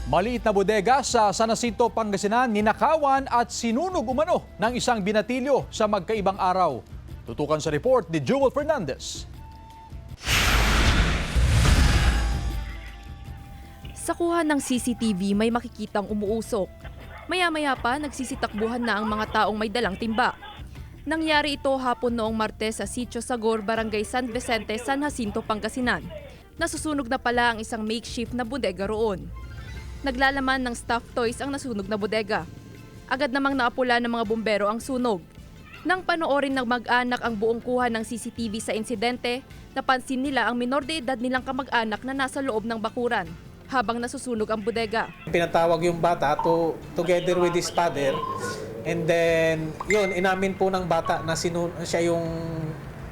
Maliit na bodega sa San Jacinto, Pangasinan, ninakawan at sinunog umano ng isang binatilyo sa magkaibang araw. Tutukan sa report ni Jewel Fernandez. Sa kuha ng CCTV may makikitang umuusok. Maya-maya pa nagsisitakbuhan na ang mga taong may dalang timba. Nangyari ito hapon noong Martes sa Sitio Sagor, Barangay San Vicente, San Jacinto, Pangasinan. Nasusunog na pala ang isang makeshift na bodega roon. Naglalaman ng stuffed toys ang nasunog na bodega. Agad namang naapula ng mga bumbero ang sunog. Nang panoorin ng mag-anak ang buong kuha ng CCTV sa insidente, napansin nila ang minor de edad nilang kamag-anak na nasa loob ng bakuran habang nasusunog ang bodega. Pinatawag yung bata together with his father, and then yun, inamin po ng bata na siya yung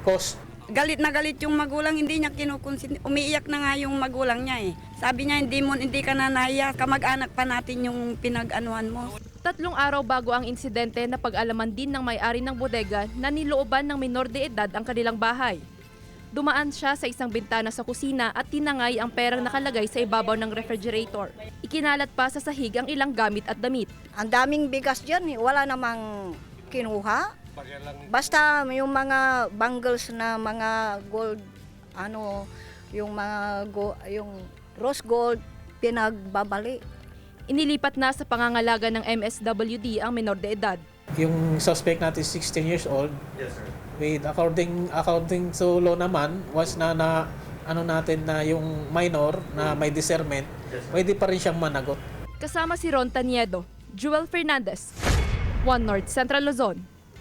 cause. Galit na galit yung magulang, hindi niya kinukonsin. Umiiyak na nga yung magulang niya eh. Sabi niya, hindi ka na nahiya, kamag-anak pa natin yung pinag-anuan mo. 3 araw bago ang insidente, napag-alaman din ng may-ari ng bodega na nilooban ng minor de edad ang kanilang bahay. Dumaan siya sa isang bintana sa kusina at tinangay ang perang nakalagay sa ibabaw ng refrigerator. Ikinalat pa sa sahig ang ilang gamit at damit. Ang daming bigas dyan, wala namang kinuha. Basta yung mga bangles na mga gold, yung rose gold, pinagbabali. Inilipat na sa pangangalaga ng MSWD ang minor de edad. Yung suspect natin 16 years old. Yes, sir. With according to law naman, was na natin na yung minor na may discernment, yes, pwede pa rin siyang managot. Kasama si Ron Taniedo, Jewel Fernandez, One North Central Luzon.